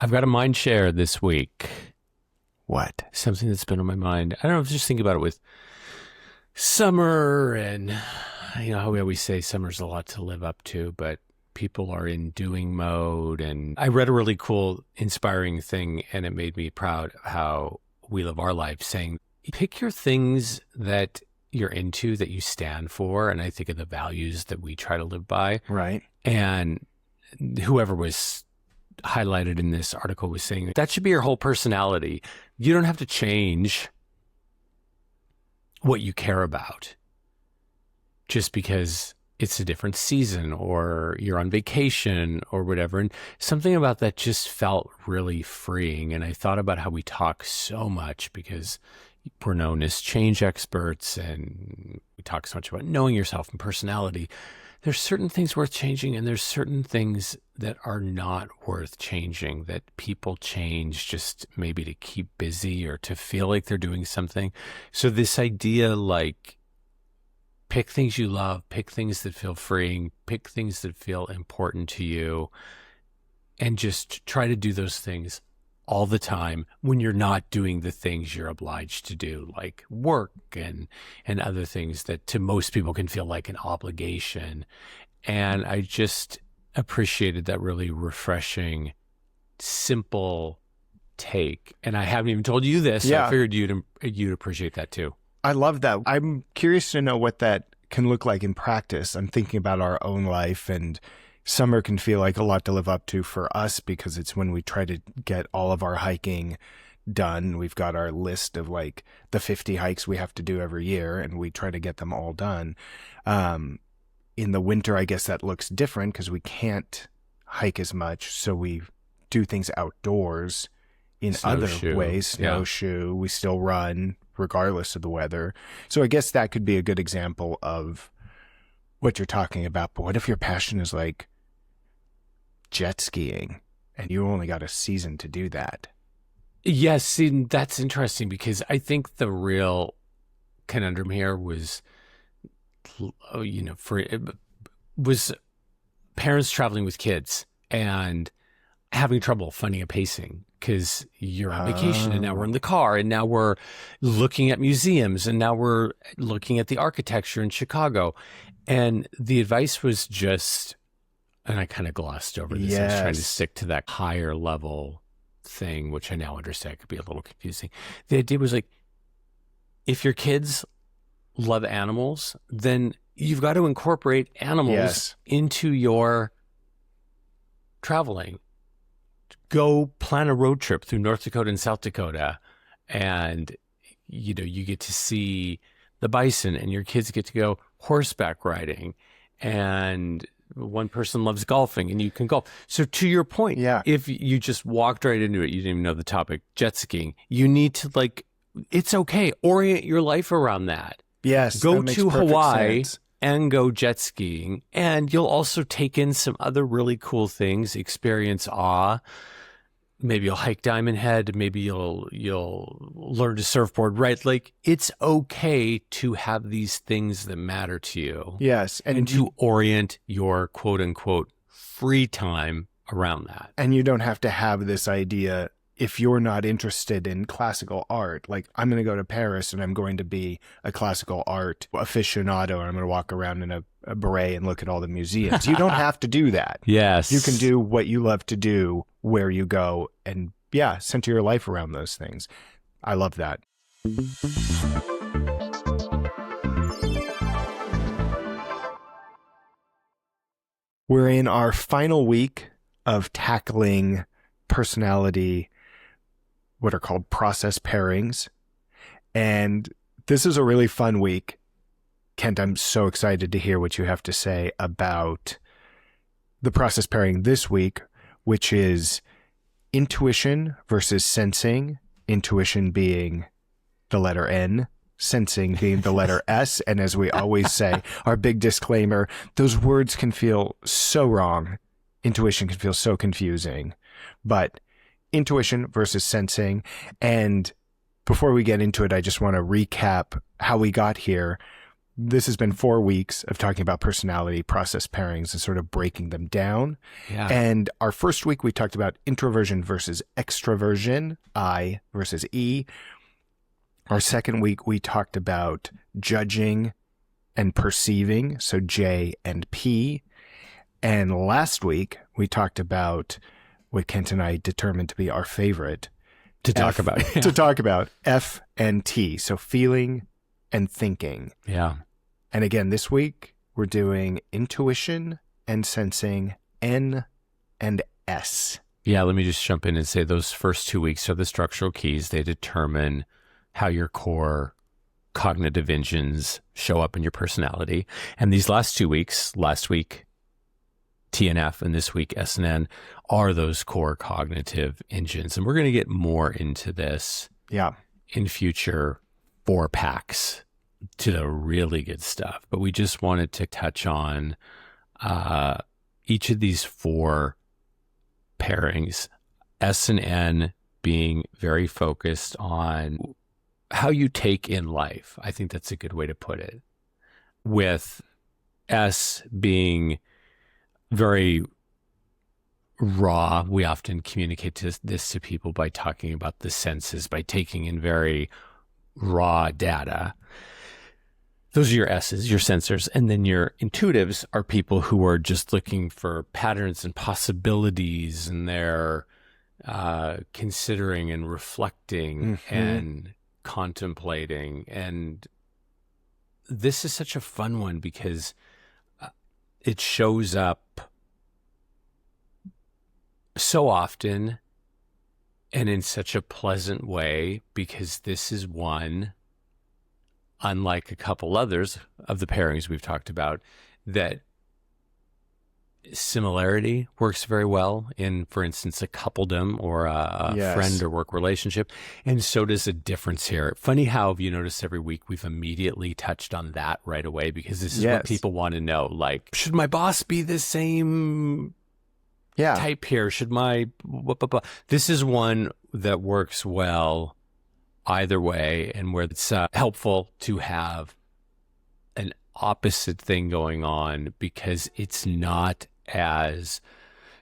I've got a mind share this week. What? Something that's been on my mind. I don't know, I was just thinking about it with summer and, how we always say summer's a lot to live up to, but people are in doing mode. And I read a really cool, inspiring thing, and it made me proud of how we live our life, saying, pick your things that you're into, that you stand for. And I think of the values that we try to live by. Right. And whoever was highlighted in this article was saying that should be your whole personality. You don't have to change what you care about just because it's a different season or you're on vacation or whatever. And something about that just felt really freeing. And I thought about how we talk so much because we're known as change experts and we talk so much about knowing yourself and personality. There's certain things worth changing, and there's certain things that are not worth changing, that people change just maybe to keep busy or to feel like they're doing something. So this idea, like, pick things you love, pick things that feel freeing, pick things that feel important to you, and just try to do those things all the time when you're not doing the things you're obliged to do, like work and other things that to most people can feel like an obligation. And I just appreciated that really refreshing, simple take. And I haven't even told you this. Yeah. So I figured you'd appreciate that too. I love that. I'm curious to know what that can look like in practice. I'm thinking about our own life, and summer can feel like a lot to live up to for us because it's when we try to get all of our hiking done. We've got our list of like the 50 hikes we have to do every year, and we try to get them all done. In the winter, I guess that looks different because we can't hike as much. So we do things outdoors in other ways. Snowshoe, we still run regardless of the weather. So I guess that could be a good example of what you're talking about. But what if your passion is like jet skiing and you only got a season to do that? Yes, see, that's interesting because I think the real conundrum here was, was parents traveling with kids and having trouble finding a pacing because you're on vacation and now we're in the car and now we're looking at museums and now we're looking at the architecture in Chicago. And the advice was just, and I kind of glossed over this. I was trying to stick to that higher level thing, which I now understand could be a little confusing. The idea was like, if your kids love animals, then you've got to incorporate animals into your traveling. Go plan a road trip through North Dakota and South Dakota, and you get to see the bison, and your kids get to go horseback riding, and one person loves golfing, and you can golf. So to your point, if you just walked right into it, you didn't even know the topic, jet skiing, you need to it's okay, orient your life around that. Yes, go to Hawaii and go jet skiing, and you'll also take in some other really cool things, experience awe. Maybe you'll hike Diamond Head. Maybe you'll learn to surfboard, right? Like, it's okay to have these things that matter to you. Yes. And to orient your quote unquote free time around that. And you don't have to have this idea, if you're not interested in classical art, like I'm going to go to Paris and I'm going to be a classical art aficionado and I'm going to walk around in a beret and look at all the museums. You don't have to do that. Yes. You can do what you love to do where you go and center your life around those things. I love that. We're in our final week of tackling personality, what are called process pairings. And this is a really fun week. Kent, I'm so excited to hear what you have to say about the process pairing this week, which is intuition versus sensing. Intuition being the letter N, sensing being the letter S. And as we always say, our big disclaimer, those words can feel so wrong. Intuition can feel so confusing. But intuition versus sensing. And before we get into it, I just want to recap how we got here. this has been 4 weeks of talking about personality process pairings and sort of breaking them down. Yeah. And our first week, we talked about introversion versus extroversion, I versus E. Our second week, we talked about judging and perceiving, so J and P. And last week, we talked about what Kent and I determined to be our favorite to talk about. Yeah. To talk about, F and T, so feeling and thinking. Yeah. And again, this week, we're doing intuition and sensing, N and S. Yeah, let me just jump in and say those first 2 weeks are the structural keys. They determine how your core cognitive engines show up in your personality. And these last 2 weeks, last week T and F and this week S and N, are those core cognitive engines. And we're going to get more into this in future 4-packs to the really good stuff. But we just wanted to touch on each of these 4 pairings, S and N being very focused on how you take in life. I think that's a good way to put it. With S being very raw, we often communicate this to people by talking about the senses, by taking in very raw data. Those are your S's, your sensors. And then your intuitives are people who are just looking for patterns and possibilities, and they're considering and reflecting and contemplating. And this is such a fun one because it shows up so often and in such a pleasant way, because this is one, unlike a couple others of the pairings we've talked about, that similarity works very well in, for instance, a coupledom or a friend or work relationship. And so does a difference here. Funny how, if you notice, every week we've immediately touched on that right away, because this is what people want to know. Like, should my boss be the same type here? Should my... This is one that works well either way, and where it's helpful to have an opposite thing going on, because it's not as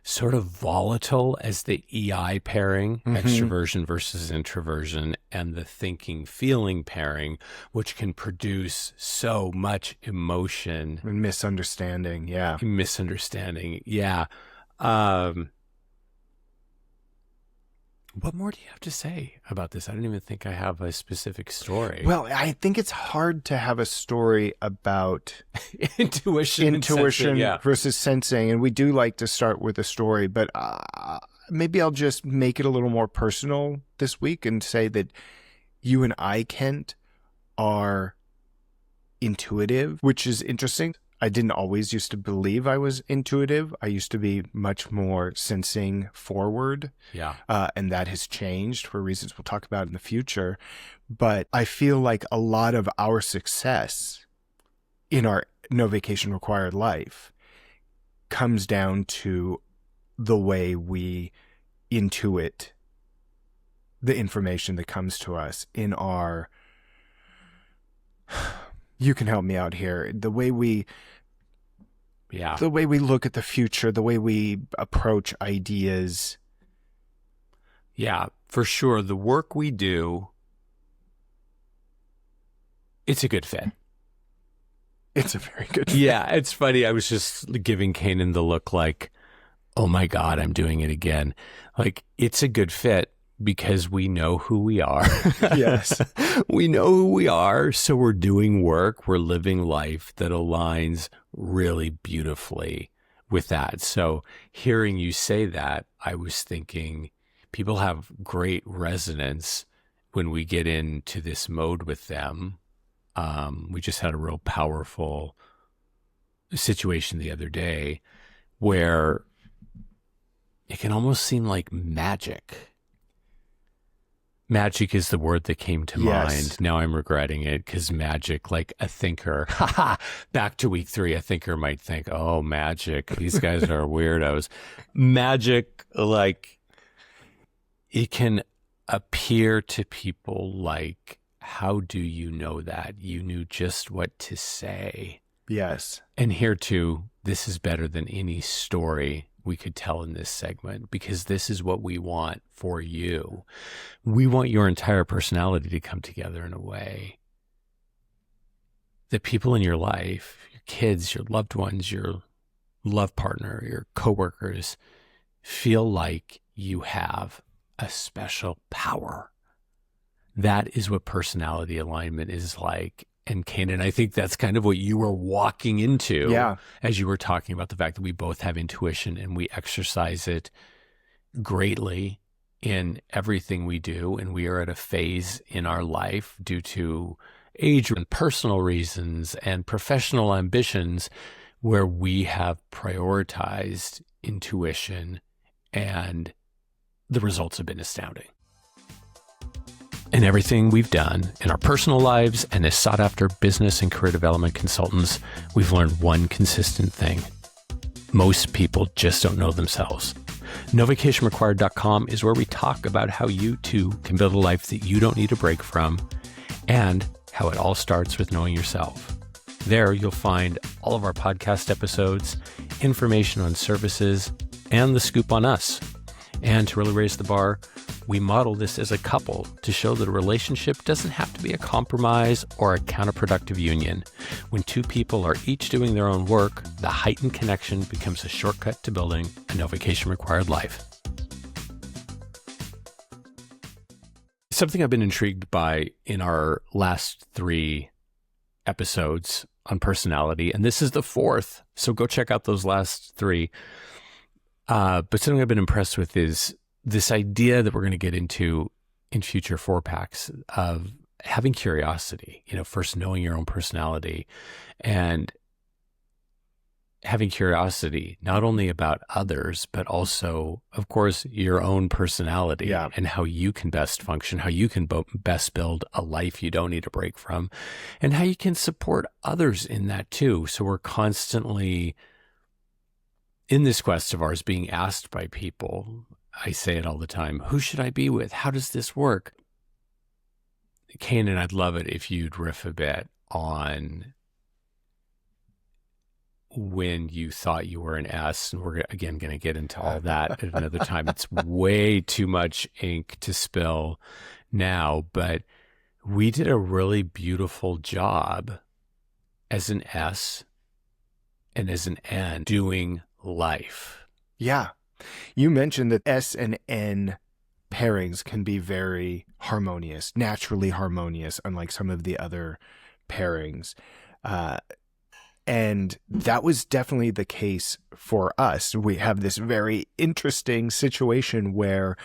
sort of volatile as the EI pairing, extroversion versus introversion, and the thinking feeling pairing, which can produce so much emotion and misunderstanding. What more do you have to say about this? I don't even think I have a specific story. Well, I think it's hard to have a story about intuition versus sensing. And we do like to start with a story, but maybe I'll just make it a little more personal this week and say that you and I, Kent, are intuitive, which is interesting. I didn't always used to believe I was intuitive. I used to be much more sensing forward. And that has changed for reasons we'll talk about in the future. But I feel like a lot of our success in our no vacation required life comes down to the way we intuit the information that comes to us in our... You can help me out here. The way we look at the future, the way we approach ideas. Yeah, for sure. The work we do, it's a good fit. It's a very good fit. Yeah, it's funny. I was just giving Kanan the look like, oh my God, I'm doing it again. Like, it's a good fit because we know who we are. Yes. We know who we are. So we're doing work. We're living life that aligns really beautifully with that. So hearing you say that, I was thinking people have great resonance when we get into this mode with them. We just had a real powerful situation the other day where it can almost seem like magic. Magic is the word that came to mind. Now I'm regretting it, because magic, like a thinker, back to week 3, a thinker might think, oh, magic, these guys are weirdos. Magic, like, it can appear to people like how do you know that? You knew just what to say. Yes. And here too, this is better than any story we could tell in this segment, because this is what we want for you. We want your entire personality to come together in a way that people in your life, your kids, your loved ones, your love partner, your coworkers, feel like you have a special power. That is what personality alignment is like. And Kanan, I think that's kind of what you were walking into as you were talking about the fact that we both have intuition and we exercise it greatly in everything we do. And we are at a phase in our life due to age and personal reasons and professional ambitions where we have prioritized intuition, and the results have been astounding. In everything we've done in our personal lives and as sought after business and career development consultants, we've learned one consistent thing. Most people just don't know themselves. NoVacationRequired.com is where we talk about how you too can build a life that you don't need a break from, and how it all starts with knowing yourself. There you'll find all of our podcast episodes, information on services, and the scoop on us. And to really raise the bar, we model this as a couple to show that a relationship doesn't have to be a compromise or a counterproductive union. When two people are each doing their own work, the heightened connection becomes a shortcut to building a no vacation required life. Something I've been intrigued by in our last 3 episodes on personality, and this is the 4th, so go check out those last 3. But something I've been impressed with is this idea that we're going to get into in future 4-packs of having curiosity, first knowing your own personality and having curiosity, not only about others, but also, of course, your own personality and how you can best function, how you can best build a life you don't need a break from, and how you can support others in that too. So we're constantly in this quest of ours being asked by people, I say it all the time, who should I be with? How does this work? Kanan, I'd love it if you'd riff a bit on when you thought you were an S, and we're again going to get into all that at another time. It's way too much ink to spill now, but we did a really beautiful job as an S and as an N doing life. Yeah. You mentioned that S and N pairings can be very harmonious, naturally harmonious, unlike some of the other pairings. And that was definitely the case for us. We have this very interesting situation where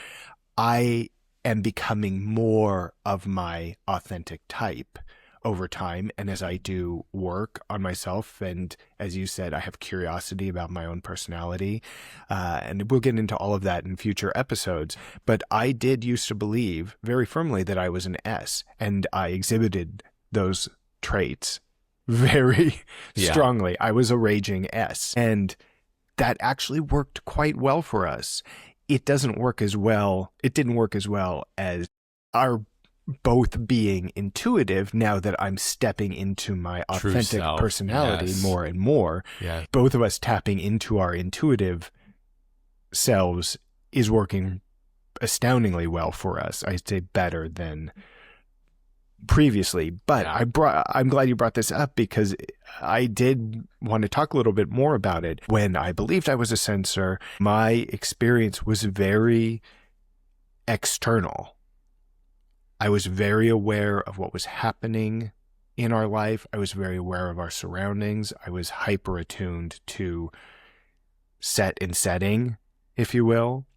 I am becoming more of my authentic type over time. And as I do work on myself, and as you said, I have curiosity about my own personality. And we'll get into all of that in future episodes. But I did used to believe very firmly that I was an S, and I exhibited those traits very strongly. I was a raging S, and that actually worked quite well for us. It didn't work as well as our both being intuitive now that I'm stepping into my authentic personality more and more. Yeah. Both of us tapping into our intuitive selves is working astoundingly well for us. I'd say better than previously, but I'm glad you brought this up, because I did want to talk a little bit more about it. When I believed I was a sensor, my experience was very external. I was very aware of what was happening in our life. I was very aware of our surroundings. I was hyper attuned to set and setting, if you will.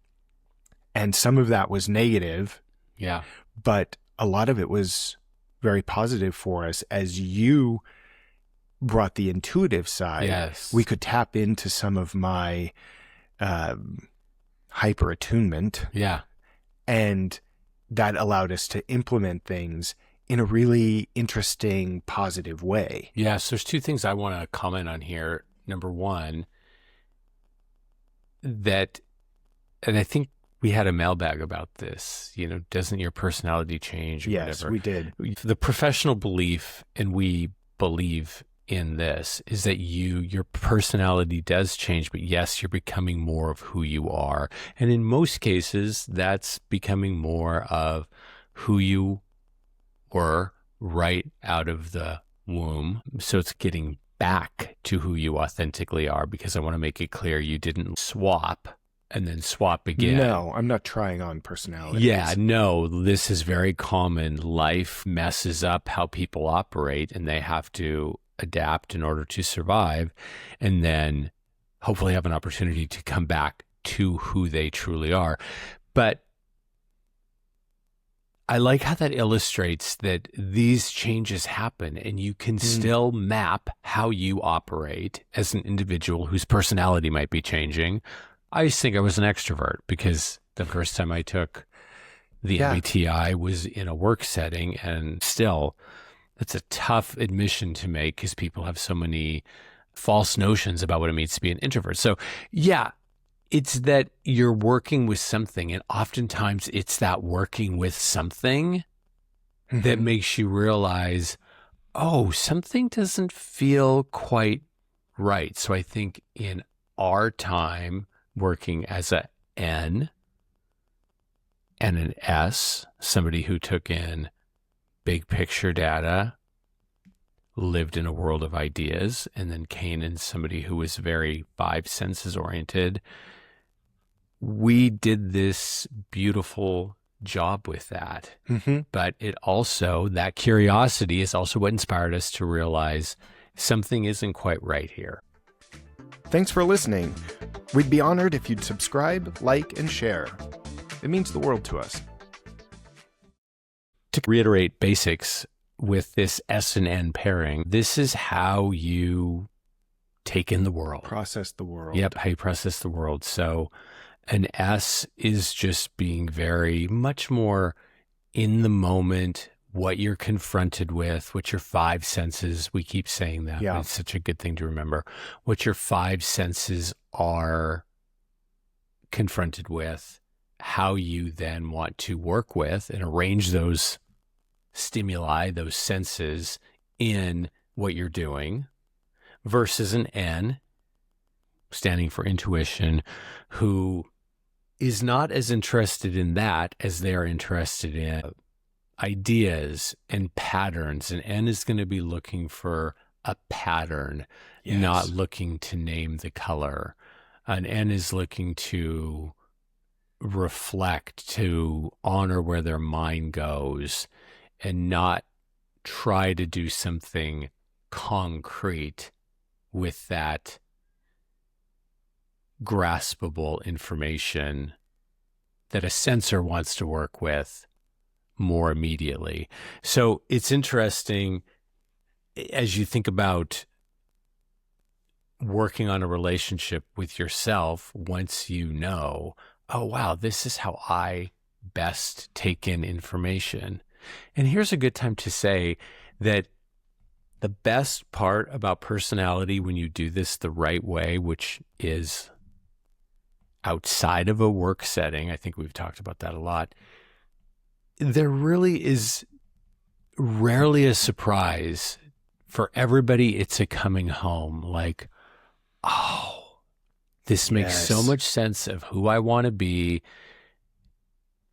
And some of that was negative. Yeah. But a lot of it was very positive for us. As you brought the intuitive side, we could tap into some of my hyper attunement. Yeah. And that allowed us to implement things in a really interesting, positive way. Yes, there's 2 things I want to comment on here. Number one, and I think we had a mailbag about this, doesn't your personality change or Yes, whatever? we did. The professional belief, and we believe in this, is that your personality does change, but yes, you're becoming more of who you are. And in most cases, that's becoming more of who you were right out of the womb. So it's getting back to who you authentically are, because I want to make it clear you didn't swap and then swap again. No, I'm not trying on personalities. Yeah, no, this is very common. Life messes up how people operate, and they have to adapt in order to survive, and then hopefully have an opportunity to come back to who they truly are. But I like how that illustrates that these changes happen, and you can still map how you operate as an individual whose personality might be changing. I used to think I was an extrovert because the first time I took the MBTI was in a work setting, and still, that's a tough admission to make because people have so many false notions about what it means to be an introvert. So yeah, it's that you're working with something, and oftentimes it's that working with something that makes you realize, oh, something doesn't feel quite right. So I think in our time working as a N and an S, somebody who took in big picture data, lived in a world of ideas, and then Kanan, somebody who was very five senses oriented, we did this beautiful job with that. But it also, that curiosity is also what inspired us to realize something isn't quite right here. Thanks for listening. We'd be honored if you'd subscribe, like, and share. It means the world to us. To reiterate basics with this S and N pairing, this is how you take in the world. Process the world. Yep, how you process the world. So an S is just being very much more in the moment, what you're confronted with, what your five senses, we keep saying that, but it's such a good thing to remember, what your five senses are confronted with, how you then want to work with and arrange those stimuli, those senses in what you're doing, versus an N, standing for intuition, who is not as interested in that as they're interested in ideas and patterns. And N is going to be looking for a pattern, not looking to name the color. An N is looking to reflect, to honor where their mind goes, and not try to do something concrete with that graspable information that a sensor wants to work with more immediately. So it's interesting as you think about working on a relationship with yourself, once you know, oh, wow, this is how I best take in information. And here's a good time to say that the best part about personality when you do this the right way, which is outside of a work setting, I think we've talked about that a lot, there really is rarely a surprise. For everybody, it's a coming home. Like, oh, this makes so much sense of who I want to be.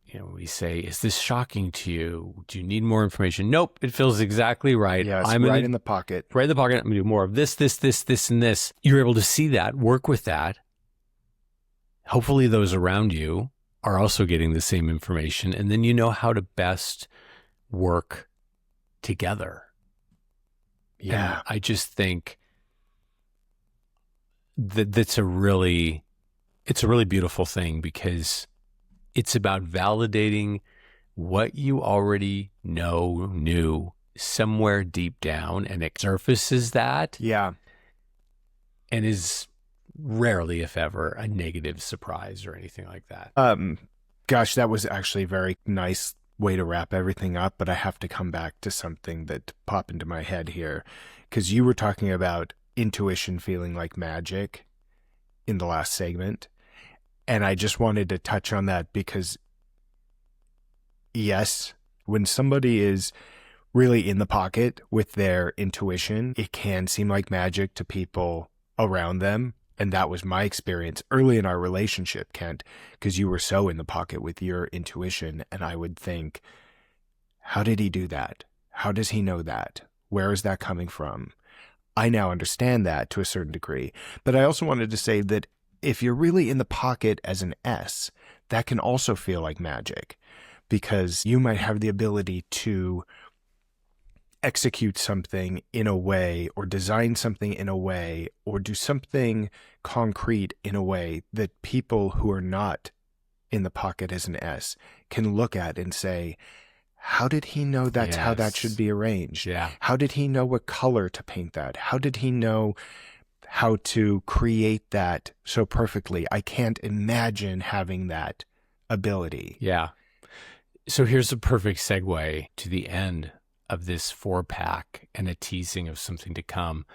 You know, we say, is this shocking to you? Do you need more information? Nope, it feels exactly right. Yeah, it's I'm right in the pocket. Right in the pocket. I'm going to do more of this, and this. You're able to see that, work with that. Hopefully those around you are also getting the same information. And then you know how to best work together. Yeah. And I just think that it's a really beautiful thing, because it's about validating what you already knew somewhere deep down, and it surfaces that. Yeah. And is rarely, if ever, a negative surprise or anything like that. Gosh, that was actually a very nice way to wrap everything up, but I have to come back to something that popped into my head here, because you were talking about intuition feeling like magic in the last segment. And I just wanted to touch on that because, yes, when somebody is really in the pocket with their intuition, it can seem like magic to people around them. And that was my experience early in our relationship, Kent, because you were so in the pocket with your intuition. And I would think, how did he do that? How does he know that? Where is that coming from? I now understand that to a certain degree. But I also wanted to say that if you're really in the pocket as an S, that can also feel like magic, because you might have the ability to execute something in a way, or design something in a way, or do something concrete in a way that people who are not in the pocket as an S can look at and say, how did he know that's how that should be arranged? Yeah. How did he know what color to paint that? How did he know how to create that so perfectly? I can't imagine having that ability. Yeah. So here's a perfect segue to the end of this 4-pack and a teasing of something to come.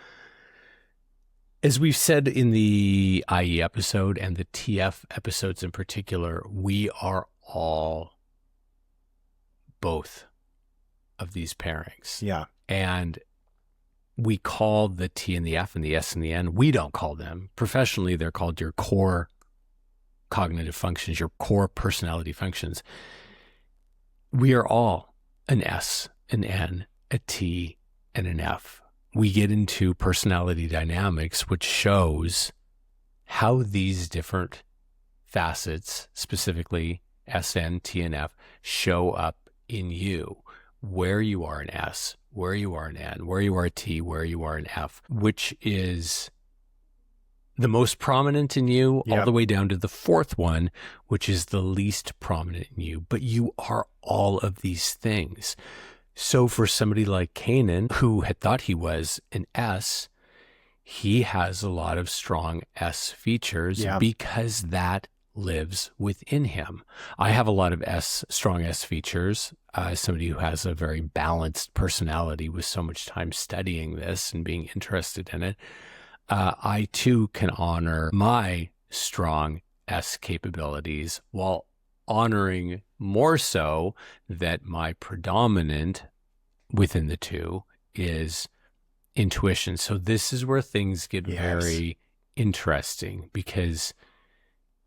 As we've said in the IE episode and the TF episodes in particular, we are all both of these pairings. Yeah. And we call the T and the F and the S and the N. We don't call them. Professionally, they're called your core cognitive functions, your core personality functions. We are all an S, an N, a T, and an F. We get into personality dynamics, which shows how these different facets, specifically S, N, T, and F, show up in you, where you are an S, where you are an N, where you are a T, where you are an F, which is the most prominent in you, all the way down to the fourth one, which is the least prominent in you. But you are all of these things. So for somebody like Kanan, who had thought he was an S, he has a lot of strong S features because that lives within him. I have a lot of strong S features. Somebody who has a very balanced personality with so much time studying this and being interested in it. I too can honor my strong S capabilities while honoring more so that my predominant within the two is intuition. So this is where things get very interesting, because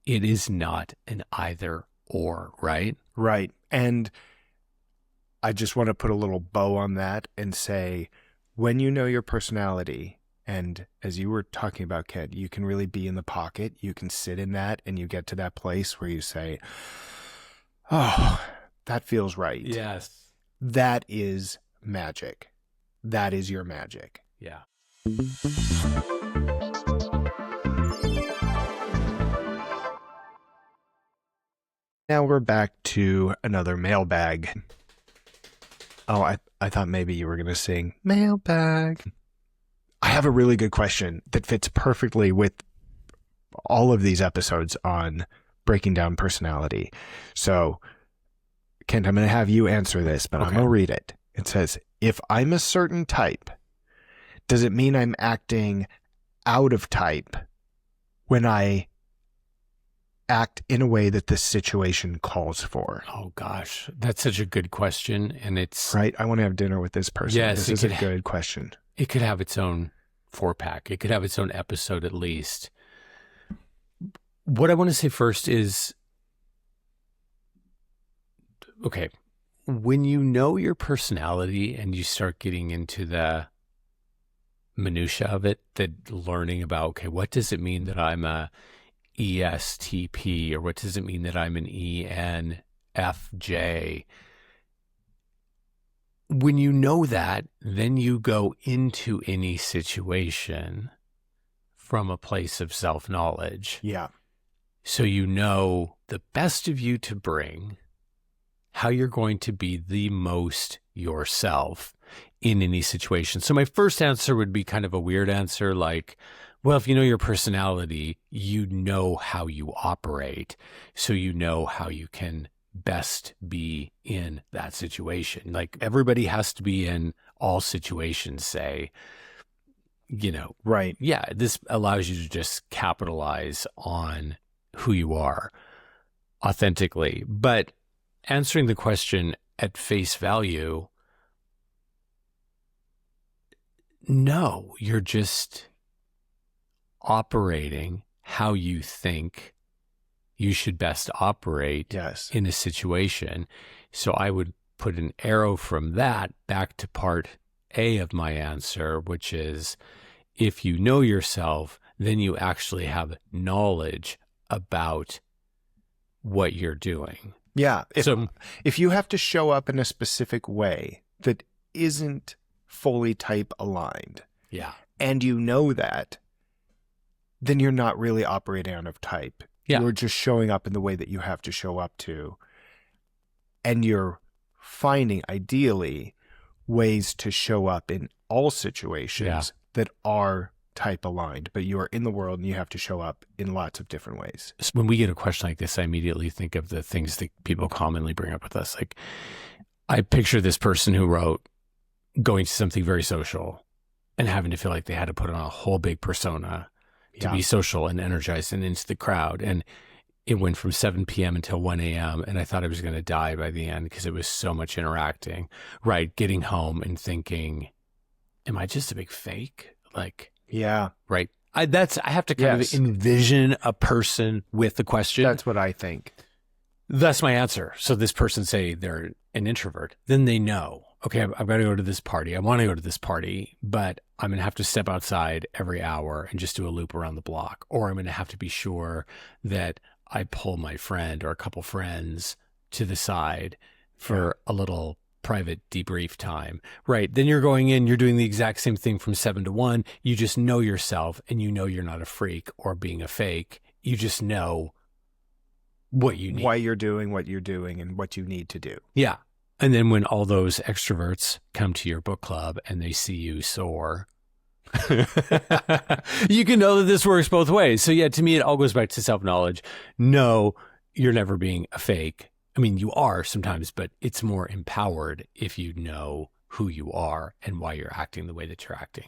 it is not an either or, right? Right. And I just want to put a little bow on that and say, when you know your personality, and as you were talking about, Kent, you can really be in the pocket. You can sit in that and you get to that place where you say, oh, that feels right. Yes. That is magic. That is your magic. Yeah. Now we're back to another mailbag. Oh, I thought maybe you were going to sing Mailbag. I have a really good question that fits perfectly with all of these episodes on breaking down personality. So, Kent, I'm going to have you answer this, but I'm going to read it. It says, if I'm a certain type, does it mean I'm acting out of type when I act in a way that this situation calls for? Oh gosh, that's such a good question. And it's right. I want to have dinner with this person. Yes, this is a good question. It could have its own 4-pack. It could have its own episode at least. What I want to say first is, okay, when you know your personality and you start getting into the minutia of it, the learning about, okay, what does it mean that I'm a ESTP, or what does it mean that I'm an ENFJ? When you know that, then you go into any situation from a place of self-knowledge. Yeah. So you know the best of you to bring, how you're going to be the most yourself in any situation. So my first answer would be kind of a weird answer, like, well, if you know your personality, you know how you operate, so you know how you can best be in that situation. Like, everybody has to be in all situations, say, you know. Right. Yeah, this allows you to just capitalize on who you are authentically. But answering the question at face value, no, you're just operating how you think you should best operate Yes. in a situation. So I would put an arrow from that back to part A of my answer, which is if you know yourself, then you actually have knowledge about what you're doing. Yeah. So If you have to show up in a specific way that isn't fully type aligned, yeah, and you know that, then you're not really operating out of type. Yeah. You're just showing up in the way that you have to show up to. And you're finding, ideally, ways to show up in all situations that are type aligned, but you are in the world and you have to show up in lots of different ways. when we get a question like this, I immediately think of the things that people commonly bring up with us. Like, I picture this person who wrote going to something very social and having to feel like they had to put on a whole big persona to be social and energized and into the crowd. And it went from 7 p.m. until 1 a.m. And I thought I was going to die by the end because it was so much interacting, right? Getting home and thinking, am I just a big fake? Like, Yeah. right. I have to kind of envision a person with the question. That's what I think. That's my answer. So this person say they're an introvert, then they know, okay, I've got to go to this party. I want to go to this party, but I'm going to have to step outside every hour and just do a loop around the block. Or I'm going to have to be sure that I pull my friend or a couple friends to the side for a little private debrief time, right? Then you're going in, you're doing the exact same thing from 7 to 1. You just know yourself and you know you're not a freak or being a fake. You just know what you need. Why you're doing what you're doing and what you need to do. Yeah. And then when all those extroverts come to your book club and they see you soar, you can know that this works both ways. So yeah, to me, it all goes back to self-knowledge. No, you're never being a fake. I mean, you are sometimes, but it's more empowered if you know who you are and why you're acting the way that you're acting.